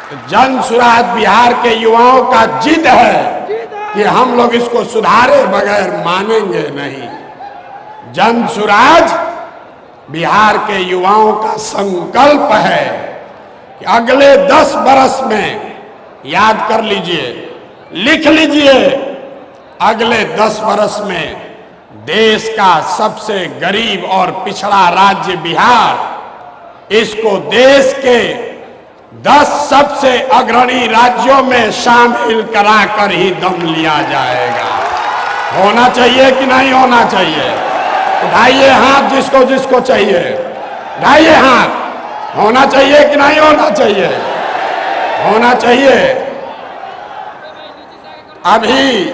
जन सुराज बिहार के युवाओं का जिद है कि हम लोग इसको सुधारे बगैर मानेंगे नहीं। जन सुराज बिहार के युवाओं का संकल्प है कि अगले 10 बरस में, याद कर लीजिए, लिख लीजिए, अगले 10 बरस में देश का सबसे गरीब और पिछड़ा राज्य बिहार, इसको देश के 10 सबसे अग्रणी राज्यों में शामिल कराकर ही दम लिया जाएगा। होना चाहिए कि नहीं होना चाहिए? उठाइए हाथ जिसको जिसको चाहिए, उठाइए हाथ। होना चाहिए कि नहीं होना चाहिए? होना चाहिए। अभी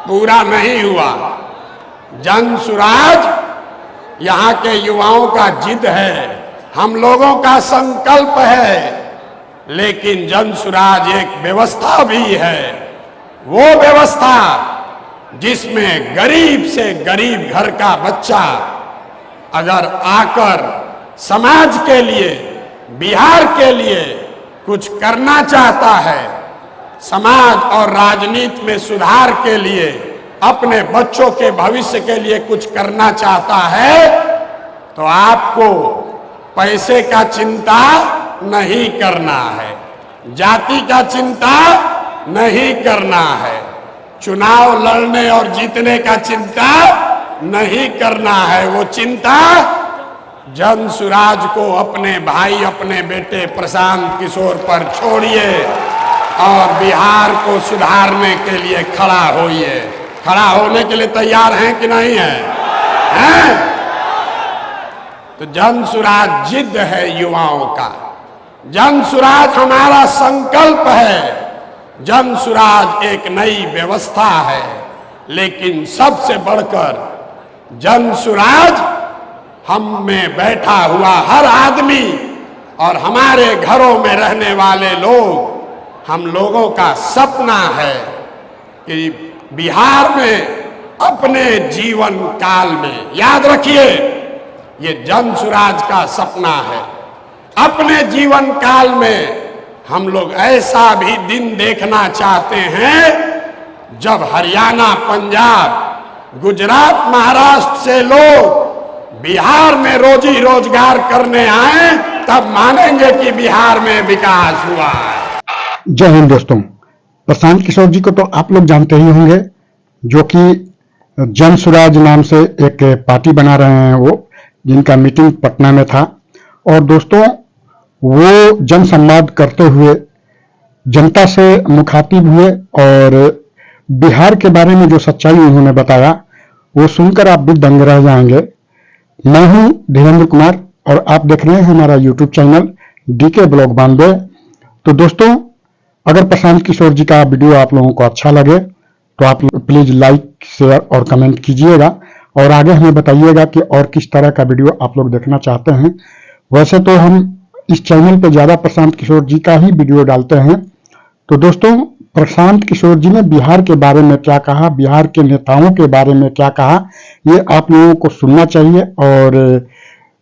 पूरा नहीं हुआ। जन सुराज यहाँ के युवाओं का जिद है, हम लोगों का संकल्प है, लेकिन जन सुराज एक व्यवस्था भी है। वो व्यवस्था जिसमें गरीब से गरीब घर का बच्चा अगर आकर समाज के लिए, बिहार के लिए कुछ करना चाहता है, समाज और राजनीति में सुधार के लिए, अपने बच्चों के भविष्य के लिए कुछ करना चाहता है, तो आपको पैसे का चिंता नहीं करना है, जाति का चिंता नहीं करना है, चुनाव लड़ने और जीतने का चिंता नहीं करना है। वो चिंता जन सुराज को, अपने भाई, अपने बेटे प्रशांत किशोर पर छोड़िए और बिहार को सुधारने के लिए खड़ा होइए। खड़ा होने के लिए तैयार हैं कि नहीं हैं? तो जन सुराज जिद है युवाओं का, जन सुराज हमारा संकल्प है, जन सुराज एक नई व्यवस्था है, लेकिन सबसे बढ़कर जन सुराज हम में बैठा हुआ हर आदमी और हमारे घरों में रहने वाले लोग, हम लोगों का सपना है कि बिहार में अपने जीवन काल में, याद रखिए ये जन सुराज का सपना है, अपने जीवन काल में हम लोग ऐसा भी दिन देखना चाहते हैं जब हरियाणा, पंजाब, गुजरात, महाराष्ट्र से लोग बिहार में रोजी रोजगार करने आए, तब मानेंगे कि बिहार में विकास हुआ है। जय हिंद दोस्तों। प्रशांत किशोर जी को तो आप लोग जानते ही होंगे, जो कि जन सुराज नाम से एक पार्टी बना रहे हैं, वो जिनका मीटिंग पटना में था। और दोस्तों, वो जन संवाद करते हुए जनता से मुखातिब हुए और बिहार के बारे में जो सच्चाई उन्होंने बताया, वो सुनकर आप भी दंग रह जाएंगे। मैं हूं धीरेन्द्र कुमार और आप देख रहे हैं हमारा यूट्यूब चैनल DK ब्लॉग 92। तो दोस्तों, अगर प्रशांत किशोर जी का वीडियो आप लोगों को अच्छा लगे तो आप प्लीज लाइक, शेयर और कमेंट कीजिएगा और आगे हमें बताइएगा कि और किस तरह का वीडियो आप लोग देखना चाहते हैं। वैसे तो हम इस चैनल पे ज्यादा प्रशांत किशोर जी का ही वीडियो डालते हैं। तो दोस्तों, प्रशांत किशोर जी ने बिहार के बारे में क्या कहा, बिहार के नेताओं के बारे में क्या कहा, ये आप लोगों को सुनना चाहिए और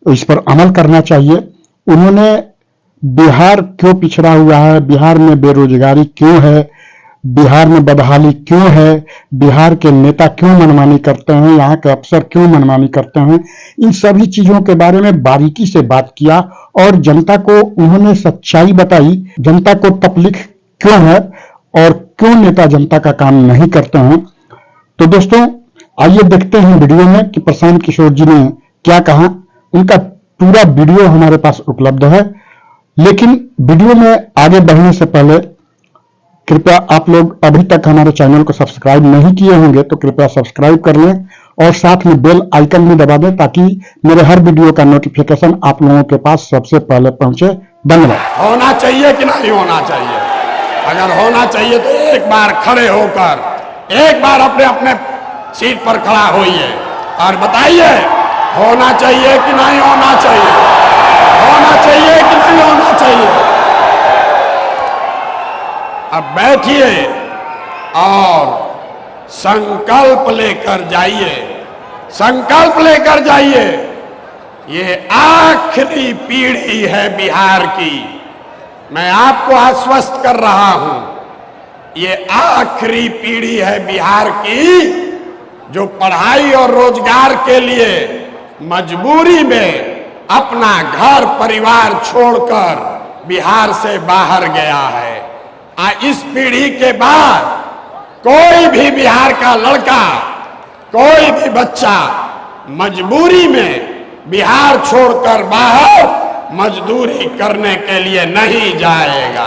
इस पर अमल करना चाहिए। उन्होंने बिहार क्यों पिछड़ा हुआ है, बिहार में बेरोजगारी क्यों है, बिहार में बदहाली क्यों है, बिहार के नेता क्यों मनमानी करते हैं, यहाँ के अफसर क्यों मनमानी करते हैं, इन सभी चीजों के बारे में बारीकी से बात किया और जनता को उन्होंने सच्चाई बताई, जनता को तकलीफ क्यों है और क्यों नेता जनता का काम नहीं करते हैं। तो दोस्तों, आइए देखते हैं वीडियो में कि प्रशांत किशोर जी ने क्या कहा। उनका पूरा वीडियो हमारे पास उपलब्ध है, लेकिन वीडियो में आगे बढ़ने से पहले कृपया आप लोग अभी तक हमारे चैनल को सब्सक्राइब नहीं किए होंगे तो कृपया सब्सक्राइब कर लें और साथ में बेल आइकन भी दबा दें ताकि मेरे हर वीडियो का नोटिफिकेशन आप लोगों के पास सबसे पहले पहुंचे। धन्यवाद। होना चाहिए कि नहीं होना चाहिए? अगर होना चाहिए तो एक बार खड़े होकर, एक बार अपने अपने सीट पर खड़ा होइए और बताइए होना चाहिए कि नहीं होना चाहिए? होना चाहिए कि नहीं होना चाहिए? अब बैठिए और संकल्प लेकर जाइए, संकल्प लेकर जाइए। ये आखिरी पीढ़ी है बिहार की, मैं आपको आश्वस्त कर रहा हूं, ये आखिरी पीढ़ी है बिहार की जो पढ़ाई और रोजगार के लिए मजबूरी में अपना घर परिवार छोड़कर बिहार से बाहर गया है। इस पीढ़ी के बाद कोई भी बिहार का लड़का, कोई भी बच्चा मजबूरी में बिहार छोड़कर बाहर मजदूरी करने के लिए नहीं जाएगा।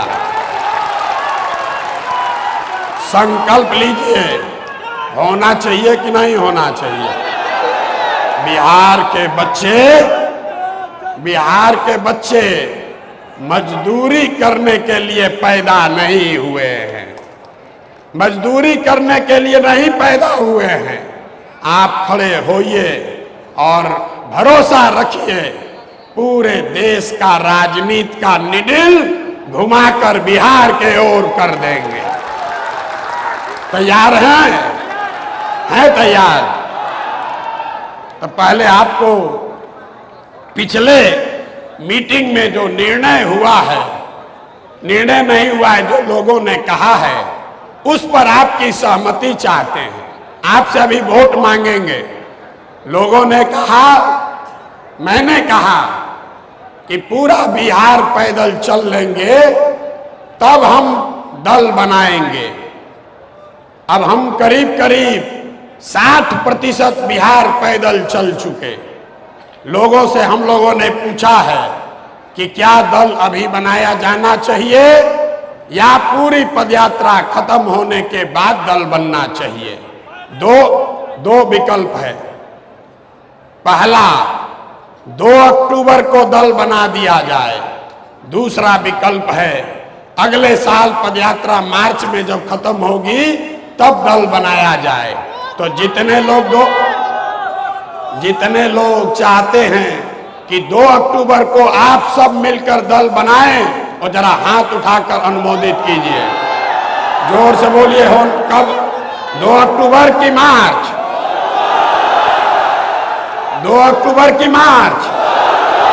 संकल्प लीजिए, होना चाहिए कि नहीं होना चाहिए? बिहार के बच्चे मजदूरी करने के लिए पैदा नहीं हुए हैं, मजदूरी करने के लिए नहीं पैदा हुए हैं। आप खड़े होइए और भरोसा रखिए, पूरे देश का राजनीति का निडिल घुमाकर बिहार के ओर कर देंगे। तैयार हैं तैयार? तो पहले आपको पिछले मीटिंग में जो निर्णय हुआ है, निर्णय नहीं हुआ है, जो लोगों ने कहा है, उस पर आपकी सहमति चाहते हैं। आपसे अभी वोट मांगेंगे। लोगों ने कहा, मैंने कहा कि पूरा बिहार पैदल चल लेंगे तब हम दल बनाएंगे। अब हम करीब करीब 60% बिहार पैदल चल चुके। लोगों से हम लोगों ने पूछा है कि क्या दल अभी बनाया जाना चाहिए या पूरी पदयात्रा खत्म होने के बाद दल बनना चाहिए। दो विकल्प है। पहला, 2 अक्टूबर को दल बना दिया जाए। दूसरा विकल्प है, अगले साल पदयात्रा मार्च में जब खत्म होगी तब दल बनाया जाए। तो जितने लोग चाहते हैं कि 2 अक्टूबर को आप सब मिलकर दल बनाएं, और जरा हाथ उठाकर अनुमोदित कीजिए। जोर से बोलिए, हो कब? 2 अक्टूबर की मार्च, 2 अक्टूबर की मार्च।